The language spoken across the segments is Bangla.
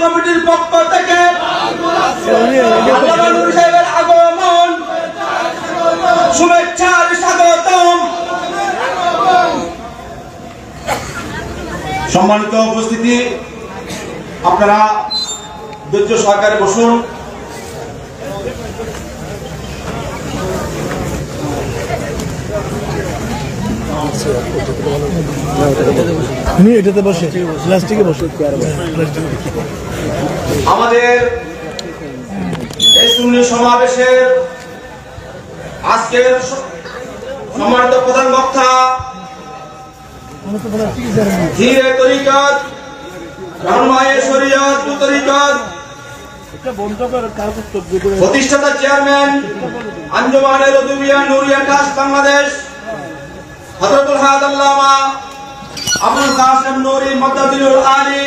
কমিটির পক্ষ থেকে আল্লামা নূর সাহেবের আগমন শুভেচ্ছার স্বাগতম। সম্মানিত উপস্থিতি, আপনারা ধৈর্য সহকারে বসুন। এটাতে বসে প্লাস্টিকে বসে আমাদের এই সুন্নি সমাবেশের আজকের সম্মানিত প্রধান বক্তা ধীরে তরিকত রহমায়ে শরীয়ত তরিকত প্রতিষ্ঠাতা চেয়ারম্যান আঞ্জুমানে রুদুবিয়া নুরিয়া ট্রাস্ট বাংলাদেশ হযরতুল হাদ আল্লামা আবুল কাসেম নুরি মাদ্দাদিলুল আলী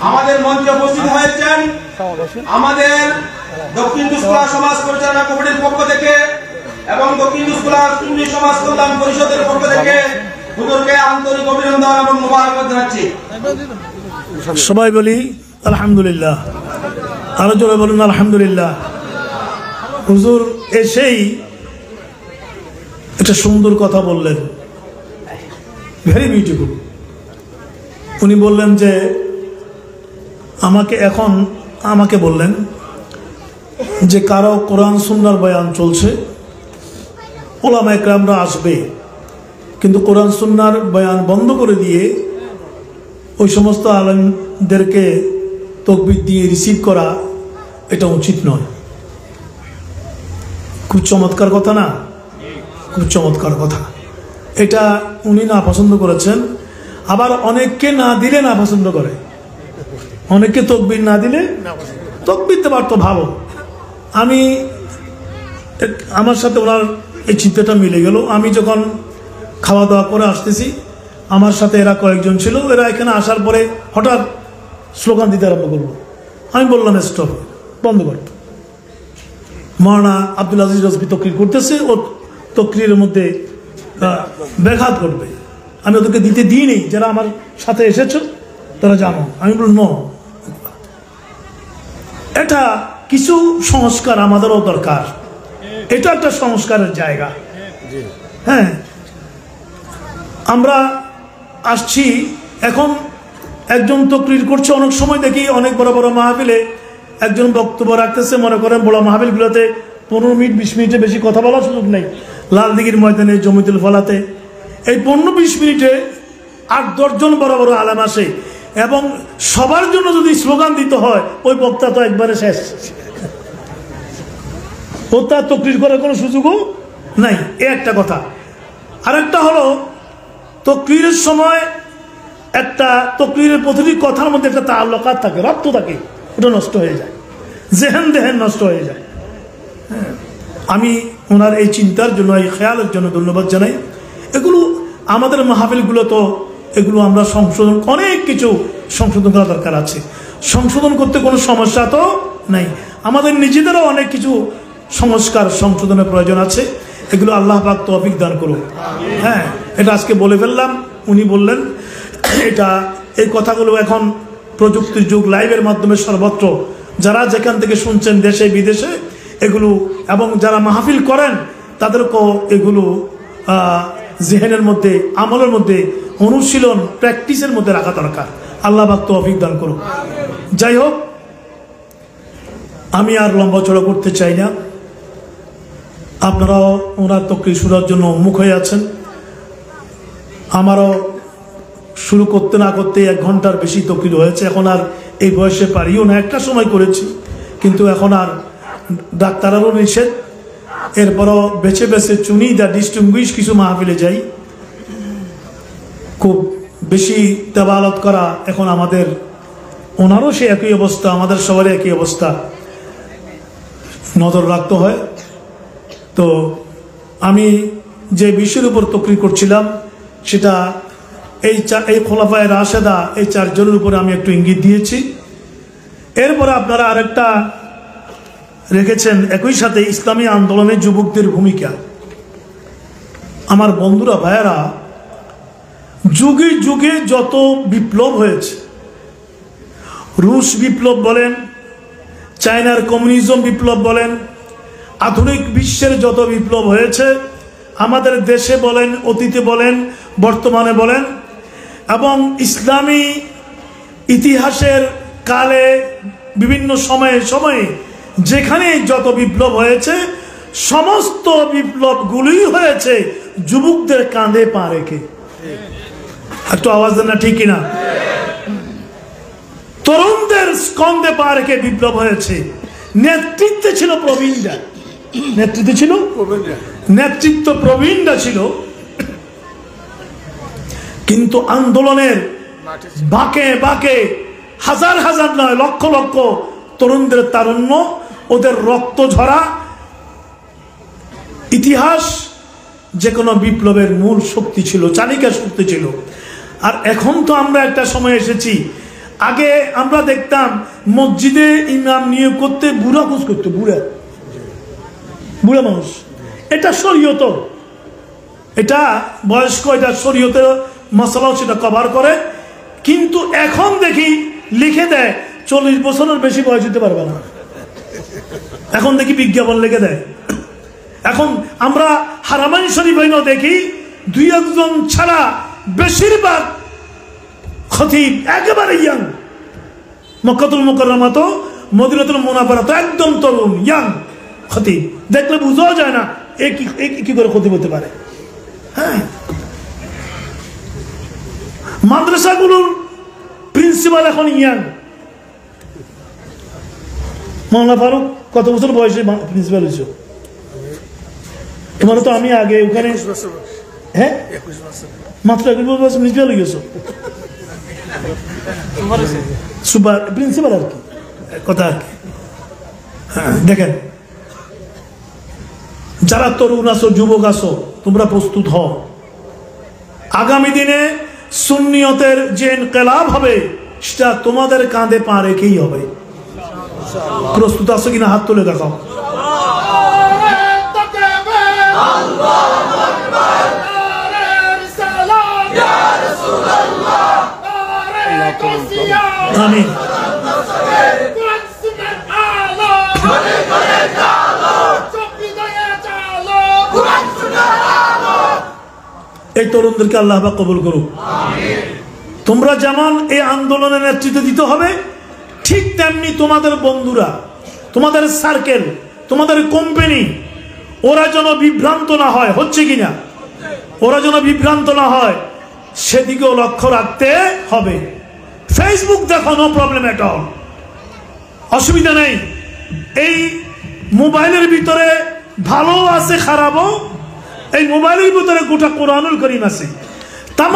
আমাদের মঞ্চে উপস্থিত হয়েছেন। আমাদের দক্ষিণ দুসকুলা সমাজ পরিচালনা কমিটির পক্ষ থেকে এবং দক্ষিণ দুসকুলা সুন্নি সমাজ কল্যাণ পরিষদের পক্ষ থেকে হুজুরকে আন্তরিক অভিনন্দন এবং মোবারকবাদ জানাচ্ছি। সবাই বলি আলহামদুলিল্লাহ, আরো জোরে বলুন আলহামদুলিল্লাহ। হুজুর এসেই একটা সুন্দর কথা বললেন, ভেরি বিউটিফুল। উনি বললেন যে আমাকে বললেন যে কারো কোরআন সুন্নাহর বয়ান চলছে, ওলামা ইকরামরা আসবে, কিন্তু কোরআন সুন্নাহর বয়ান বন্ধ করে দিয়ে ওই সমস্ত আলেমদেরকে তাকবীর দিয়ে রিসিভ করা এটা উচিত নয়। খুব চমৎকার কথা না? খুব চমৎকার কথা। এটা উনি না পছন্দ করেছেন, আবার অনেককে না দিলে না পছন্দ করে। অনেককে তাকবীর না দিলে, তাকবীর দেওয়ার তো ভালো। আমার সাথে ওনার এই চিন্তাটা মিলে গেল। আমি যখন খাওয়া দাওয়া করে আসতেছি, আমার সাথে এরা কয়েকজন ছিল, এরা এখানে আসার পরে হঠাৎ স্লোগান দিতে আরম্ভ করলো। আমি বললাম স্টপ, বন্ধ কর। মাওলানা আব্দুল আজিজ রাজভী তকরির করতেছে, ও তকরিরের মধ্যে ব্যাঘাত ঘটবে। আমি ওদেরকে দিতে দিই নেই, যারা আমার সাথে এসেছো তারা জানো। আমি বললাম নো, এটা কিছু সংস্কার আমাদেরও দরকার। এটা একটা সংস্কারের জায়গা। হ্যাঁ, আমরা আসছি এখন, একজন তকরির করছে। অনেক সময় দেখি অনেক বড় বড় মাহফিলে একজন বক্তব্য রাখতেছে, মনে করেন বড় মাহফিলগুলোতে 15 মিনিট 20 মিনিটে বেশি কথা বলার সুযোগ নেই। লালদিঘির ময়দানে, জমিতুল ফলাতে এই 15-20 মিনিটে 8-10 জন বড় বড় আলেম আসে, এবং সবার জন্য যদি স্লোগান দিতে হয়, ওই বক্তা তো একবারে শেষ। ও তার তকরির করার কোনো সুযোগও নাই। এ একটা কথা। আরেকটা হলো, তকরিরের সময় একটা তকরিরের প্রতিটি কথার মধ্যে একটা তাআল্লুকাত থাকে, রব্ত থাকে, ওটা নষ্ট হয়ে যায়, জেহেন নষ্ট হয়ে যায়। আমি ওনার এই চিন্তার জন্য, এই খেয়ালের জন্য ধন্যবাদ জানাই। এগুলো আমাদের মাহফিলগুলো তো এগুলো আমরা সংশোধন, অনেক কিছু সংশোধন করা দরকার আছে। সংশোধন করতে কোনো সমস্যা তো নাই। আমাদের নিজেদেরও অনেক কিছু সংশোধনের প্রয়োজন আছে। এগুলো আল্লাহ পাক তৌফিক দান করুন। হ্যাঁ, এটা আজকে বলে ফেললাম। উনি বললেন এই কথাগুলো এখন প্রযুক্তির যুগ, লাইভের মাধ্যমে সর্বত্র যারা যেখান থেকে শুনছেন, দেশে বিদেশে, এগুলো, এবং যারা মাহফিল করেন তাদেরকেও এগুলো জেহেনের মধ্যে, আমলের মধ্যে, অনুশীলন, প্র্যাকটিসের মধ্যে রাখা দরকার। আল্লাহ পাক তৌফিক দান করুন। যাই হোক, আমি আর লম্বা চড়া করতে চাই না। আপনারাও ওনার তকরির শোনার জন্য উন্মুখ হয়ে আছেন। আমারও শুরু করতে না করতে 1 ঘন্টার বেশি তকরির হয়েছে। এখন আর এই বয়সে পারিও না। একটা সময় করেছি, কিন্তু এখন আর ডাক্তারেরও নিষেধ। এরপরও বেছে বেছে চুনি দা ডিস্টিংগুইশ কিছু মাহফিলে যাই। খুব বেশি তেলাওয়াত করা এখন আমাদের, ওনারও সে একই অবস্থা, আমাদের সবারই একই অবস্থা। নজর রাখতে হয়। তো আমি যে বিষয়ের উপর তকরির করছিলাম সেটা এই খোলাফায়ে রাশেদা এই 4 জনের উপরে আমি একটু ইঙ্গিত দিয়েছি। এরপরে আপনারা আরেকটা রেখেছেন একই সাথে ইসলামী আন্দোলনে যুবকদের ভূমিকা। আমার বন্ধুরা ভাইয়েরা, যুগে যুগে যত বিপ্লব হয়েছে, রুশ বিপ্লব বলেন, চায়নার কমিউনিজম বিপ্লব বলেন, আধুনিক বিশ্বের যত বিপ্লব হয়েছে, আমাদের দেশে বলেন, অতীতে বলেন, বর্তমানে বলেন, এবং ইসলামী ইতিহাসের কালে বিভিন্ন সময়ে সময়ে যেখানে যত বিপ্লব হয়েছে, সমস্ত বিপ্লবগুলি হয়েছে যুবকদের কাঁধে পা রেখে। একটু আওয়াজ দেন না, ঠিক কিনা? তরুণদের স্কন্ধে পা রেখে বিপ্লব হয়েছে। নেতৃত্বে ছিল প্রবীণরা, নেতৃত্ব প্রবীণরা ছিল, কিন্তু আন্দোলনের বাঁকে বাঁকে হাজার হাজার নয় লক্ষ লক্ষ তরুণদের তারুণ্য, ওদের রক্ত ঝরা ইতিহাস যে কোনো বিপ্লবের মূল শক্তি ছিল, চালিকা শক্তি ছিল। আর এখন তো আমরা একটা সময় এসেছি, আগে আমরা দেখতাম মসজিদে ইমাম নিয়োগ করতে বুড়া খোঁজ করতো, বুড়া মানুষ। এটা শরীয়ত, এটা বয়স্ক, এটা শরীয়তের মশলাও সেটা কভার করে। কিন্তু এখন দেখি লিখে দেয় 40 বছরের বেশি বয়স হতে পারবে না। এখন দেখি বিজ্ঞাপন লিখে দেয়। এখন আমরা হারামাইন শরীফেও দেখি 2-1 জন ছাড়া বেশিরভাগ খতিব একেবারে ইয়াং। মক্কাতুল মুকাররমা তো, মদিনাতুল মুনাওয়ারা তো একদম তরুণ ইয়াং খতিব, দেখলে বুঝাও যায় না এ কি করে খতিব হতে পারে। হ্যাঁ, মাদ্রাসাগুলোর প্রিন্সিপাল এখন ইয়াং। মাওলানা ফারুক কত বছর বয়সে প্রিন্সিপাল হয়েছে? তোমার তো আমি আগে ওখানে, হ্যাঁ মাত্র 21 বছর প্রিন্সিপাল হয়ে গেছো, সুপার প্রিন্সিপাল আর কি কথা আর কি। দেখেন, যারা তরুণ আছো, যুবক আছো, তোমরা প্রস্তুত হও। আগামী দিনে সুন্নিয়তের যে ইনকিলাব হবে সেটা তোমাদের কাঁধে পা রেখেই হবে। প্রস্তুত আছো কিনা হাত তুলে দেখাও। আমিন। এই তরুণদেরকে আল্লাহ পাক কবুল করুক। তোমরা যেমন এই আন্দোলনের নেতৃত্ব দিতে হবে, ঠিক তেমনি তোমাদের বন্ধুরা, তোমাদের সার্কেল, তোমাদের কোম্পানি, ওরা যেন বিভ্রান্ত না হয়। হচ্ছে কিনা? ওরা যেন বিভ্রান্ত না হয় সেদিকেও লক্ষ্য রাখতে হবে। ফেসবুক দেখো, নো প্রবলেম এট অল, অসুবিধা নেই। এই মোবাইলের ভিতরে ভালো আছে, খারাপও। এই মোবাইলের ভিতরে গোটা কোরআনুল কারীম আছে, তাম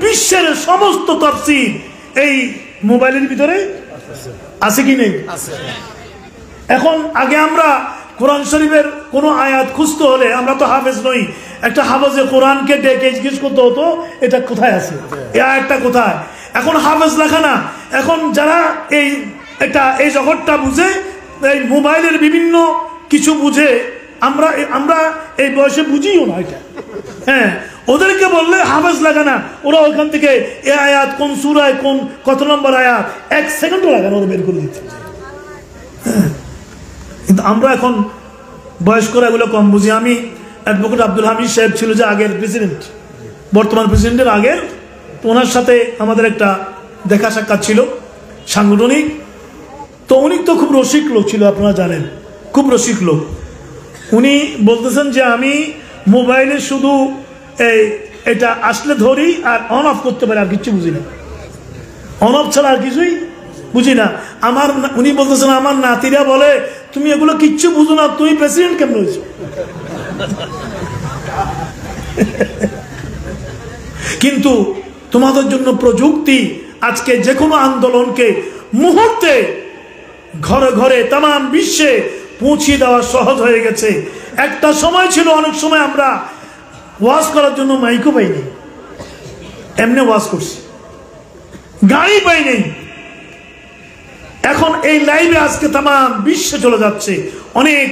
বিশ্বের সমস্ত তাফসীর এই মোবাইলের ভিতরে আছে কি নেই? এখন আগে আমরা কোরআন শরীফের কোনো আয়াত খুঁজতে হলে, আমরা তো হাফেজ নই, একটা হাফেজে কোরআনকে ডেকে জিজ্ঞেস করতে হতো এটা কোথায় আছে, এই আয়াতটা কোথায়। এখন হাফেজ লেখা না, এখন যারা এই জগৎটা বুঝে, এই মোবাইলের বিভিন্ন কিছু বুঝে, আমরা এই বয়সে বুঝিও না এটা। হ্যাঁ, ওদেরকে বললে হাফেজ লাগে না, ওরা ওইখান থেকে এ আয়াত কোন সূরায় কোন কত নম্বর আয়াত 1 সেকেন্ডও লাগে না, ওরা বের করে দিচ্ছে। হ্যাঁ, কিন্তু আমরা এখন বয়স্করা এগুলো কম বুঝি। আমি অ্যাডভোকেট আব্দুল হামিদ সাহেব ছিল যে আগের প্রেসিডেন্ট, বর্তমান প্রেসিডেন্টের আগের, ওনার সাথে আমাদের একটা দেখা সাক্ষাৎ ছিল সাংগঠনিক। তো উনি তো খুব রসিক লোক ছিল, আপনারা জানেন, খুব রসিক লোক। উনি বলতেছেন যে আমি মোবাইলে শুধু এটা আসলে ধরি আর অন অফ করতে পারি, আর কিচ্ছু বুঝি না, অন অফ ছাড়া আর কিছুই বুঝি না। উনি বলতেছেন আমার নাতিরা বলে তুমি এগুলো কিচ্ছু বুঝো না, তুমি প্রেসিডেন্ট কেমন হয়েছো? কিন্তু তোমাদের জন্য প্রযুক্তি আজকে যে কোনো আন্দোলনকে মুহূর্তে ঘরে ঘরে তাম বিশ্বে পৌঁছিয়ে দেওয়া সহজ হয়ে গেছে। একটা সময় ছিল, অনেক সময় আমরা ওয়াজ করার জন্য মাইকও পাইনি, এমনি ওয়াজ করছি, গাড়ি পাইনি। এখন এই লাইভে আজকে তাম বিশ্বে চলে যাচ্ছে, অনেক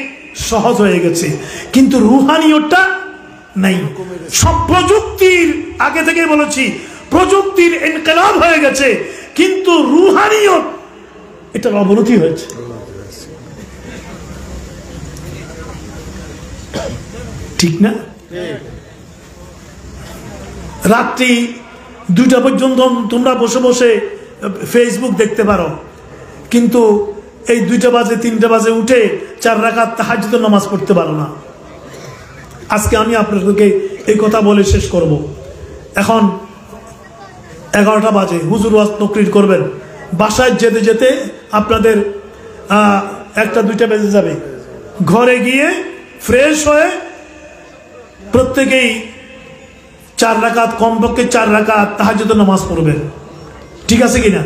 সহজ হয়ে গেছে, কিন্তু রুহানিয়তটা নাই। সব প্রযুক্তির, আগে থেকে বলেছি, প্রযুক্তির ইনকিলাব হয়ে গেছে, কিন্তু রুহানিয়ত এটার অবনতি হয়েছে। ঠিক না? রাত্রি 2টা পর্যন্ত তোমরা বসে বসে ফেসবুক দেখতে পারো, কিন্তু এই 2টা বাজে 3টা বাজে উঠে 4 রাকাত তাহাজ্জুদের নামাজ পড়তে পারো না। আজকে আমি আপনাদেরকে এই কথা বলে শেষ করব। এখন 11টা বাজে, হুজুর ওয়াজ তাকরীর করবেন, বাসায় যেতে যেতে আপনাদের 1টা 2টা বেজে যাবে। ঘরে গিয়ে ফ্রেশ হয়ে প্রত্যেকেই 4 রাকাত, কমপক্ষে 4 রাকাত তাহাজ্জুদের নামাজ পড়বেন। ঠিক আছে কিনা?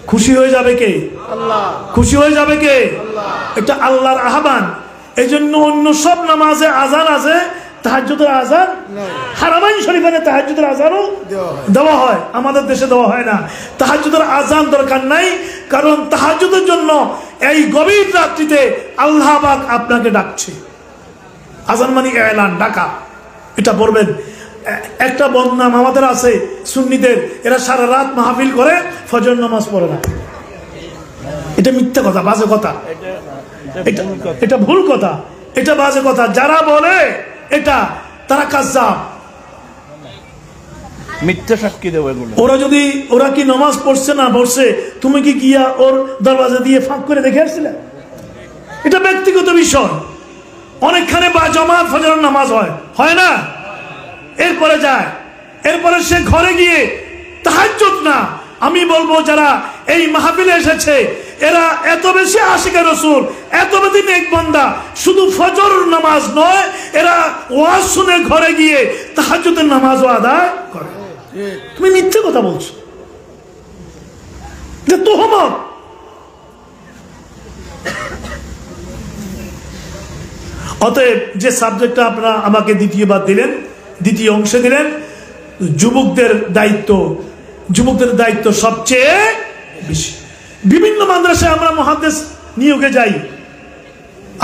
খুশি হয়ে যাবে কে? আল্লাহ। খুশি হয়ে যাবে কে? আল্লাহ। এটা আল্লাহর আহ্বান। এই জন্য অন্য সব নামাজে আজান আছে, তাহাজ্জুদের আজান হারামাইন শরীফে তাহাজ্জুদের আজানও দেওয়া হয়, আমাদের দেশে দেওয়া হয় না। তাহাজ্জুদের আজান দরকার নাই, কারণ তাহাজ্জুদের জন্য এই গভীর রাত্রিতে আল্লাহ পাক আপনাকে ডাকছে। আজান মানে এলান, ডাকা, এটা পড়বেন। একটা বদনাম আমাদের আছে সুন্নিদের, এরা সারা রাত মাহফিল করে, ফজর নামাজ পড়ে না। এটা মিথ্যা কথা, বাজে কথা, এটা ভুল কথা, এটা বাজে কথা। যারা বলে এটা তারা কাজ্জাব, মিথ্যা সাক্ষী দেব এগুলো। ওরা কি নামাজ পড়ছে না পড়ছে, তুমি কি গিয়া ওর দরওয়াজা দিয়ে ফাঁক করে দেখে আসছিলে? এটা ব্যক্তিগত বিষয়। অনেকখানে বা জমাত ফজরের নামাজ হয় না, এরপরে যায়, এরপরে সে ঘরে গিয়ে তাহাজ্জুদ না। আমি বলবো যারা এই মাহফিলে এসেছে, এরা এত বেশি আশিকে রাসূল, এত বেশি নেক বান্দা, শুধু ফজর নামাজ নয়, এরা ওয়াজ শুনে ঘরে গিয়ে তাহাজ্জুদের নামাজও আদায় করে। তুমি মিথ্যে কথা বলছো, যে তুহমত। অতএব যে সাবজেক্টটা আপনারা আমাকে দ্বিতীয়বার দিলেন, দ্বিতীয় অংশে দিলেন, যুবকদের দায়িত্ব সবচেয়ে বেশি। বিভিন্ন মাদ্রাসায় আমরা মুহাদ্দিস নিয়োগে যাই,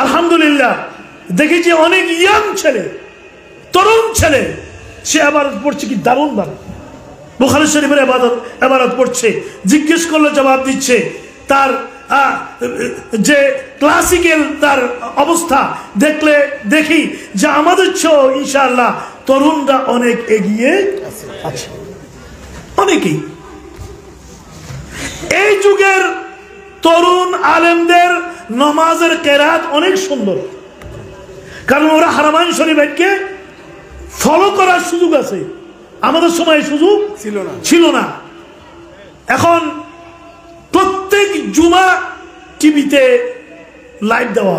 আলহামদুলিল্লাহ দেখি যে অনেক ইয়াং ছেলে, তরুণ ছেলে, সে আবারত পড়ছে, কি দারুণ দারুণ বুখারী শরীফের ইবাদত পড়ছে, জিজ্ঞেস করলে জবাব দিচ্ছে। তার যে ক্লাসিক্যাল তার অবস্থা দেখলে দেখি যে আমাদের চেয়েও ইনশাআল্লাহ তরুণরা অনেক এগিয়ে আছে, অনেকেই। এই যুগের তরুণ আলেমদের নামাজের কেরাত অনেক সুন্দর, কারণ ওরা হারামাইন শরীফকে ফলো করার সুযোগ আছে। আমাদের সময় সুযোগ ছিল না। এখন প্রত্যেক জুমা টিভিতে লাইভ দেওয়া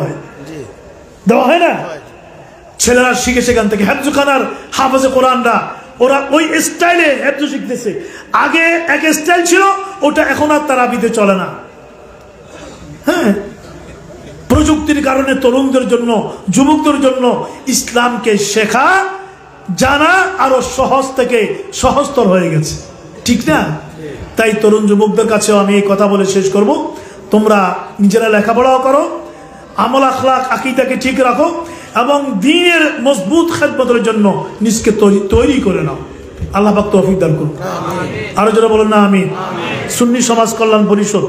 হয় না? ছেলেরা শিখে সেখান থেকে হেফজুখানার হাফেজে কোরআনরা, ওরা ওই স্টাইলে হেফজু শিখতেছে। আগে এক স্টাইল ছিল, ওটা এখন আর তারাবিতে চলে না। হ্যাঁ, প্রযুক্তির কারণে তরুণদের জন্য, যুবকদের জন্য ইসলামকে শেখা, জানা আরো সহজ থেকে সহজতর হয়ে গেছে। ঠিক না? তাই তরুণ যুবকদের কাছেও আমি এই কথা বলে শেষ করব, তোমরা নিজেরা লেখাপড়াও করো, আমল আখলাক আকীদাকে ঠিক রাখো, এবং দ্বীনের মজবুত খেদমতের জন্য নিজকে তৈরি করে নাও। আল্লাহ পাক তৌফিক দান করুন। আরো যারা বলেন না আমিন। সুন্নি সমাজ কল্যাণ পরিষদ,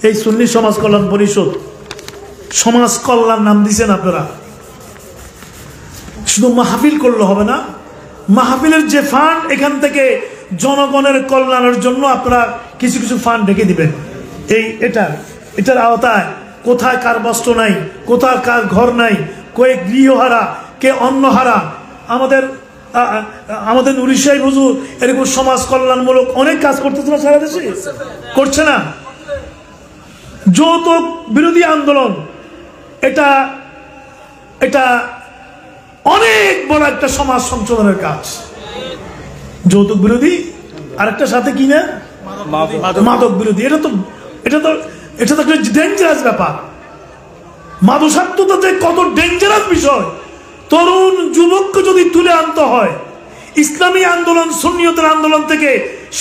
এই সুন্নি সমাজ কল্যাণ পরিষদ, সমাজ কল্যাণ নাম দিয়েছেন আপনারা। শুধু মাহফিল করলে হবে না, মাহফিলের যে ফান্ড, এখান থেকে জনগণের কল্যাণের জন্য আপনারা কিছু কিছু ফান্ড রেখে দিবেন। এটার আওতায় কোথায় কার বস্ত্র নাই, কোথায় কার ঘর নাই, কে গৃহহারা, কে অন্নহারা, আমাদের নুরি সাহেব হুজুর এরকম সমাজ কল্যাণমূলক অনেক কাজ করতেছে না, সারা দেশে করছে না? যৌতুক বিরোধী আন্দোলন, এটা অনেক বড় একটা সমাজ সংশোধনের কাজ। যৌতুক বিরোধী, আরেকটা সাথে কি না, মাদক বিরোধী। এটা তো ডেঞ্জারাস ব্যাপার। মাদকাসক্ততা যে কত ডেঞ্জারাস বিষয়, তরুণ যুবককে যদি তুলে আনতে হয়, ইসলামী আন্দোলন সুন্নিয়তের আন্দোলন থেকে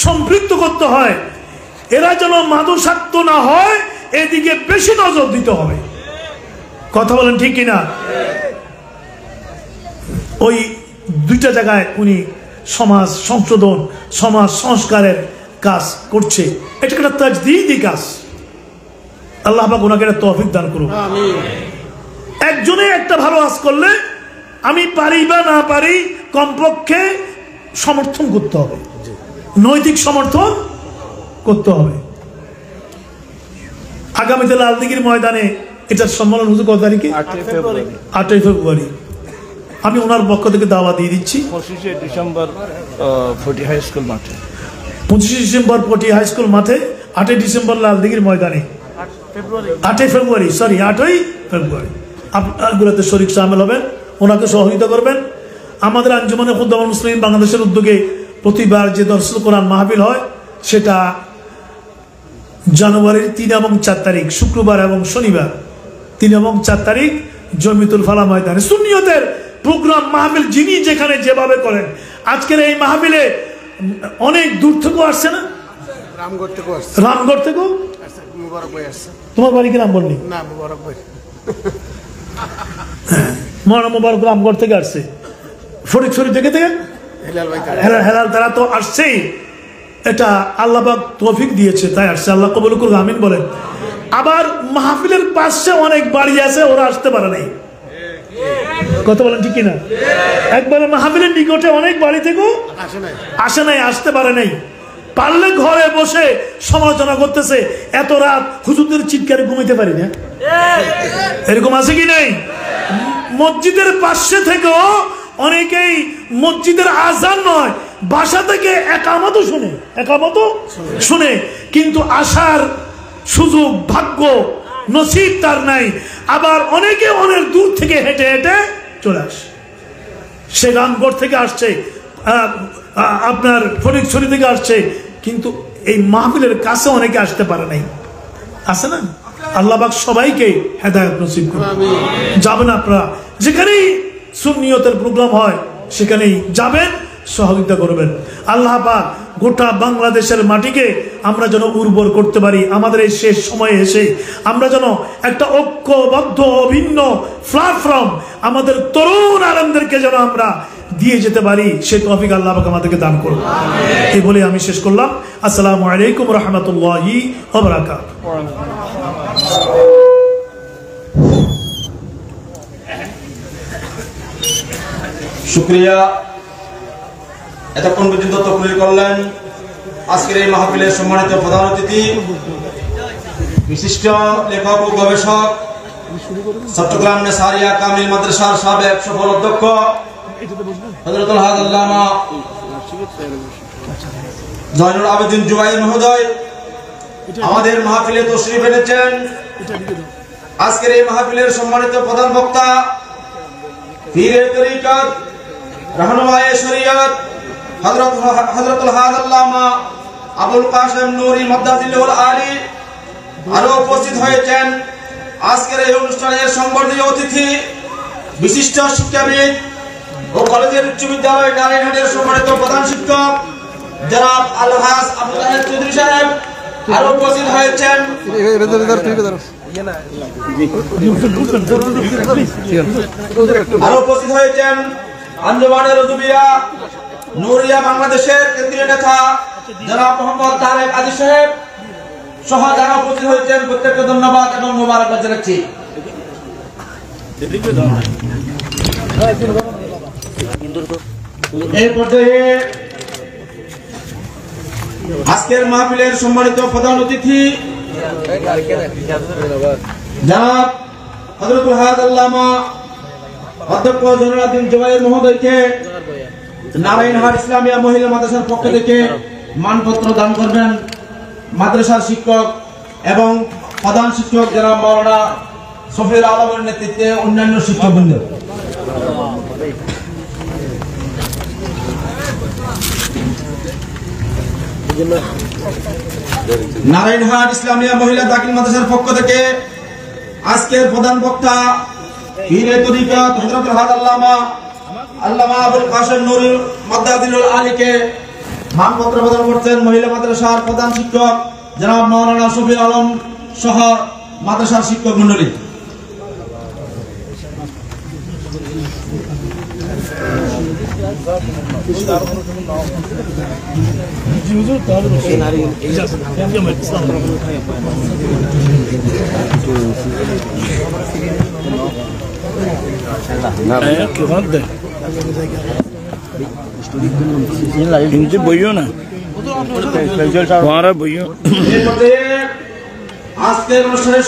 সম্পৃক্ত করতে হয়, এরা যেন মাদকাসক্ত না হয় এদিকে বেশি নজর দিতে হবে। কথা বলেন ঠিক কিনা? ওই দুইটা জায়গায় উনি সমাজ সংশোধন, সমাজ সংস্কারের কাজ করছে। এটা একটা তাজদীদি কাজ। আল্লাহ পাক ওনাকে একটা তৌফিক দান করুন। একজনে একটা ভালো কাজ করলে আমি পারি বা না পারি, কমপক্ষে সমর্থন করতে হবে, নৈতিক সমর্থন করতে হবে। আগামীতে লালদিঘির ময়দানে এটার সম্মেলন হচ্ছে কত তারিখে? 8ই ফেব্রুয়ারি। আমি ওনার পক্ষ থেকে দাওয়া দিয়ে দিচ্ছি। 25শে ডিসেম্বর ফটি হাই স্কুল মাঠে, 25শে ডিসেম্বর ফটি হাই স্কুল মাঠে, 8ই ডিসেম্বর লালদিঘির ময়দানে, 8ই ফেব্রুয়ারি, সরি 8ই ফেব্রুয়ারি। আপনারগুলোতে শরীক শামিল হবেন, ওনাকে সহযোগিতা করবেন। আমাদের আঞ্জুমানে খুদ্দামুল মুসলিমিন বাংলাদেশের উদ্যোগে প্রতিবার যে দরসুল কোরআন মাহফিল হয়, সেটা জানুয়ারির 3 এবং 4 তারিখ, শুক্রবার এবং শনিবার, 3 এবং 4 তারিখ জমিতুল ফালা ময়দানে সুন্নিয়তের প্রোগ্রাম মাহফিল যিনি যেখানে যেভাবে করেন। আজকের এই মাহফিলে অনেক দূর থেকেও আসছে না, রামগড় থেকেও। তোমার বাড়ি কি রামগড় নেই? মহানা মুবারক রামগড় থেকে আসছে, ফটিকছড়ি থেকে হেলাল, তারা তো আসছেই। এটা আল্লাহ পাক তৌফিক দিয়েছে তাই আসছে, আল্লাহ কবুল করুন, আমিন বলেন। আবার মাহফিলের পাশে অনেক বাড়ি আছে, ওরা আসতে পারে নাই। কথা বলেন ঠিক কিনা? একবারে মাহফিলের নিকটে অনেক বাড়ি থেকেও আসে নাই, আসতে পারে নাই। পারলে ঘরে বসে সমালোচনা করতেছে, এত রাত হুজুরদের চিৎকারে ঘুমাইতে পারি না, এরকম আছে কি নাই? মসজিদের পাশে থেকেও অনেকেই মসজিদের আজান নয়, বাসা থেকে একামত শুনে, কিন্তু আসার সুযোগ, ভাগ্য, নসিব তার নাই। আবার অনেকে অনেক দূর থেকে হেঁটে হেঁটে চলে আসে, সে রামগড় থেকে আসছে, আপনার ফটিকছড়ি থেকে আসছে, কিন্তু এই মাহফিলের কাছে অনেকে আসতে পারে নাই। আছে না? আল্লাহ পাক সবাইকে হেদায়েত নসিব করুন। যাবেন আপনারা, যেখানেই সুন্নিয়তের প্রোগ্রাম হয় সেখানেই যাবেন, সহযোগিতা করবেন। আল্লাহ পাক গোটা বাংলাদেশের মাটিকে আমরা যেন উর্বর করতে পারি। আমাদের এই শেষ সময়ে এসে আমরা যেন একটা ঐক্যবদ্ধ অভিন্ন প্ল্যাটফর্ম আমাদের তরুণ আলেমদেরকে যেন আমরা দিয়ে যেতে পারি, সে তৌফিক আল্লাহ পাক আমাদেরকে দান করুন। এই বলে আমি শেষ করলাম। আসসালামু আলাইকুম রহমতুল্লাহি ওয়া বারাকাতুহু। শুকরিয়া। এতক্ষণ পর্যন্ত তকরির করলেন আজকের এই মাহফিলের সম্মানিত প্রধান অতিথি, বিশিষ্ট লেখক ও গবেষক, চট্টগ্রাম নেসারিয়া কামিল মাদ্রাসার সাবেক সফল অধ্যক্ষ হযরতুল হাজ আল্লামা জয়নুল আবেদিন জুবাইর মহোদয় আমাদের মাহফিলে তশরিফ এনেছেন। আজকের এই মাহফিলের সম্মানিত প্রধান বক্তা, পীরে তরিকত, রাহনুমায়ে শরীয়ত হযরতুল হাজ আল্লামা আবুল কাসেম নূরী মাদ্দাজিলুল আলী, আরো উপস্থিত হয়েছেন আজকের এই অনুষ্ঠানের সংবর্ধীয় অতিথি, বিশিষ্ট শিক্ষাবিদ ও কলেজের উচ্চ বিদ্যালয় নারায়ণহাটের সম্মানিত প্রধান শিক্ষক জনাব আলহাজ আবু তাহের চৌধুরী সাহেব, আরো উপস্থিত হয়েছেন আঞ্জুমানের উদুবিয়া নুরিয়া বাংলাদেশের কেন্দ্রীয় নেতা জনাব মোহাম্মদ তারেক আলী সাহেব সহ যারা উপস্থিত হয়েছেন, প্রত্যেককে ধন্যবাদ এবং মোবারকবাদ জানাচ্ছি। এই পর্যায়ে আজকের মাহফিলের সম্মানিত প্রধান অতিথি জনাব হযরতুল হাজ আল্লামা অধ্যক্ষ জয়নুল আবেদিন জুবাইর মহোদয়কে নারায়ণহাট ইসলামিয়া মহিলা মাদ্রাসার পক্ষ থেকে মানপত্র দান করবেন মাদ্রাসার শিক্ষক এবং প্রধান শিক্ষক জনাব মাওলানা শফিউল আলমের নেতৃত্বে অন্যান্য শিক্ষকবৃন্দ। নারায়ণহাট ইসলামিয়া মহিলা দাখিল মাদ্রাসার পক্ষ থেকে আজকের প্রধান বক্তা পীরে তরিকত হযরত আল্লামা আবুল কাসেম নুরী মাদ্দাদিলুল আলীকে মানপত্র প্রদান করছেন মহিলা মাদ্রাসার প্রধান শিক্ষক জনাব মাওলানা শফিউল আলম সহ মাদ্রাসার শিক্ষক মণ্ডলী। বইও না বইও আজকের অনুষ্ঠানের